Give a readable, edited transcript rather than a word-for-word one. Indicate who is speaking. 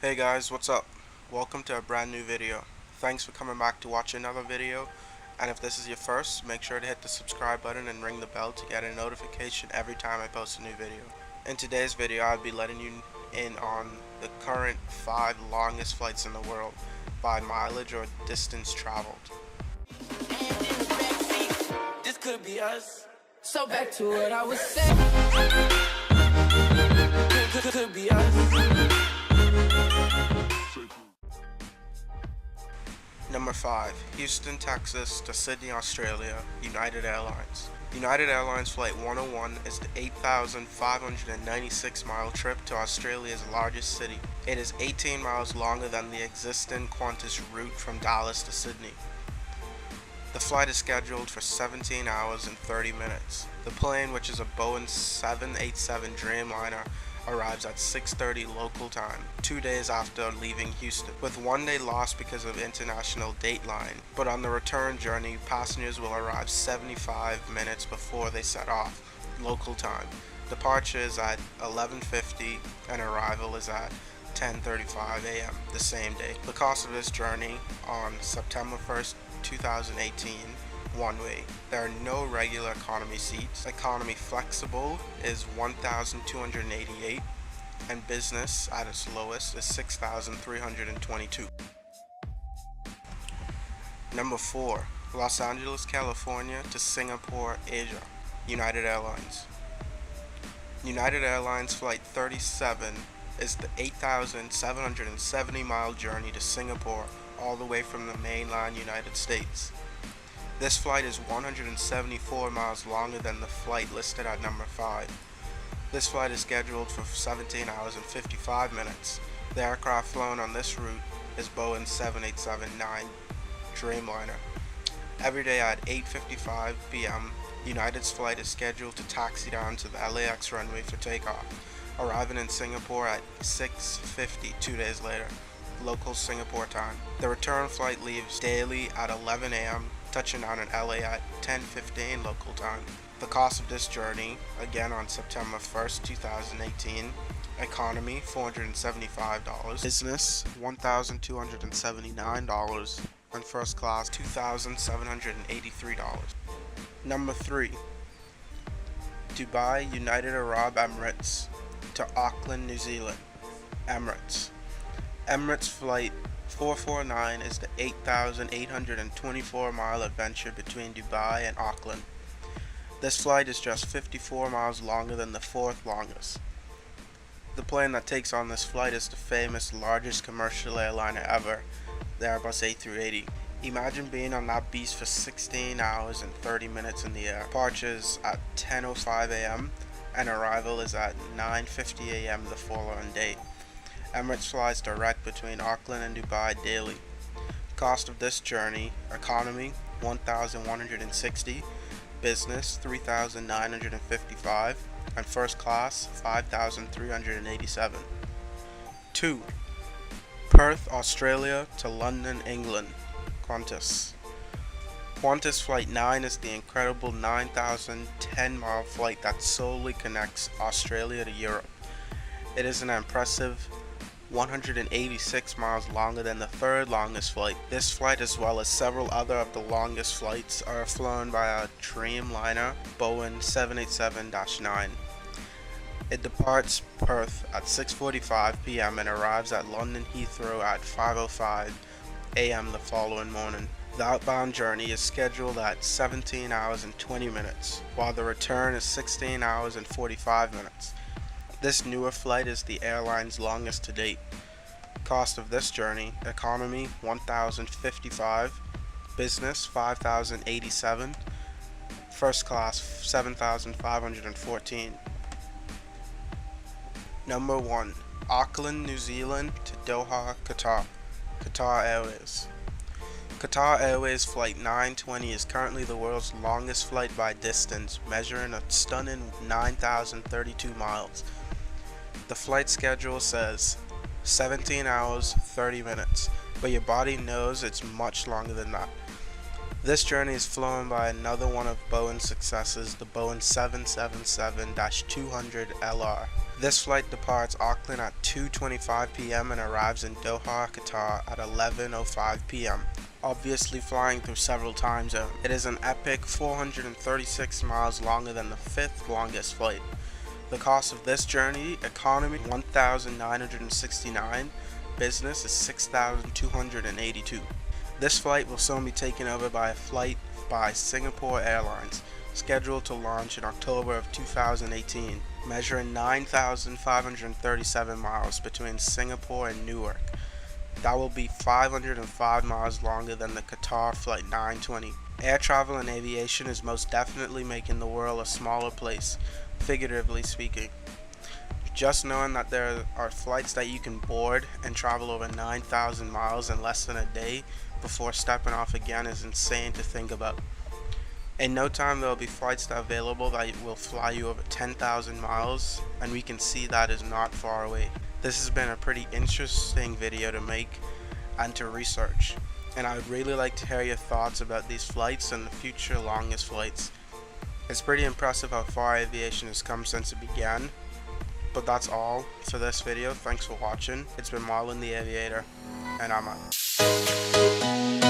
Speaker 1: Hey guys, what's up? Welcome to a brand new video. Thanks for coming back to watch another video, and if this is your first, make sure to hit the subscribe button and ring the bell to get a notification every time I post a new video. In today's video, I'll be letting you in on the current 5 longest flights in the world by mileage or distance traveled.
Speaker 2: This could be us. So back to what I was saying. Could be us.
Speaker 1: Number 5. Houston, Texas to Sydney, Australia, United Airlines. United Airlines Flight 101 is the 8,596 mile trip to Australia's largest city. It is 18 miles longer than the existing Qantas route from Dallas to Sydney. The flight is scheduled for 17 hours and 30 minutes. The plane, which is a Boeing 787 Dreamliner, arrives at 6:30 local time, 2 days after leaving Houston, with 1 day lost because of international dateline. But on the return journey, passengers will arrive 75 minutes before they set off, local time. Departure is at 11:50 and arrival is at 10:35 a.m. the same day. The cost of this journey on September 1st, 2018, one way. There are no regular economy seats. Economy flexible is 1,288 and business at its lowest is 6,322. Number 4. Los Angeles, California to Singapore, Asia, United Airlines. United Airlines Flight 37 is the 8,770 mile journey to Singapore all the way from the mainland United States. This flight is 174 miles longer than the flight listed at number 5. This flight is scheduled for 17 hours and 55 minutes. The aircraft flown on this route is Boeing 787-9 Dreamliner. Every day at 8:55 p.m., United's flight is scheduled to taxi down to the LAX runway for takeoff, arriving in Singapore at 6:50 2 days later, local Singapore time. The return flight leaves daily at 11 a.m., touching down in LA at 10:15 local time. The cost of this journey, again on September 1st, 2018, economy $475, business $1,279, and first class $2,783. Number 3. Dubai United Arab Emirates to Auckland, New Zealand, Emirates. Emirates Flight 449 is the 8,824 mile adventure between Dubai and Auckland. This flight is just 54 miles longer than the 4th longest. The plane that takes on this flight is the famous largest commercial airliner ever, the Airbus A380. Imagine being on that beast for 16 hours and 30 minutes in the air. Departure is at 10:05 a.m. and arrival is at 9:50 a.m. the following day. Emirates flies direct between Auckland and Dubai daily. Cost of this journey, economy $1,160, business $3,955, and first class $5,387. 2. Perth, Australia to London, England, Qantas. Qantas Flight 9 is the incredible 9,010 mile flight that solely connects Australia to Europe. It is an impressive 186 miles longer than the 3rd longest flight. This flight, as well as several other of the longest flights, are flown by a Dreamliner Boeing 787-9. It departs Perth at 6:45 p.m. and arrives at London Heathrow at 5:05 a.m. the following morning. The outbound journey is scheduled at 17 hours and 20 minutes, while the return is 16 hours and 45 minutes. This newer flight is the airline's longest to date. Cost of this journey, economy $1,055, business $5,087, first class $7,514. Number 1. Auckland, New Zealand to Doha, Qatar, Qatar Airways. Qatar Airways Flight 920 is currently the world's longest flight by distance, measuring a stunning 9,032 miles. The flight schedule says 17 hours 30 minutes, but your body knows it's much longer than that. This journey is flown by another one of Boeing's successors, the Boeing 777-200 LR. This flight departs Auckland at 2:25 p.m. and arrives in Doha, Qatar at 11:05 p.m. Obviously flying through several time zones. It is an epic 436 miles longer than the 5th longest flight. The cost of this journey, economy $1,969, business is $6,282. This flight will soon be taken over by a flight by Singapore Airlines, scheduled to launch in October of 2018, measuring 9,537 miles between Singapore and Newark. That will be 505 miles longer than the Qatar Flight 920. Air travel and aviation is most definitely making the world a smaller place, figuratively speaking. Just knowing that there are flights that you can board and travel over 9,000 miles in less than a day before stepping off again is insane to think about. In no time there will be flights that are available that will fly you over 10,000 miles, and we can see that is not far away. This has been a pretty interesting video to make and to research, and I would really like to hear your thoughts about these flights and the future longest flights. It's pretty impressive how far aviation has come since it began. But that's all for this video. Thanks for watching. It's been Marlin the Aviator, and I'm out.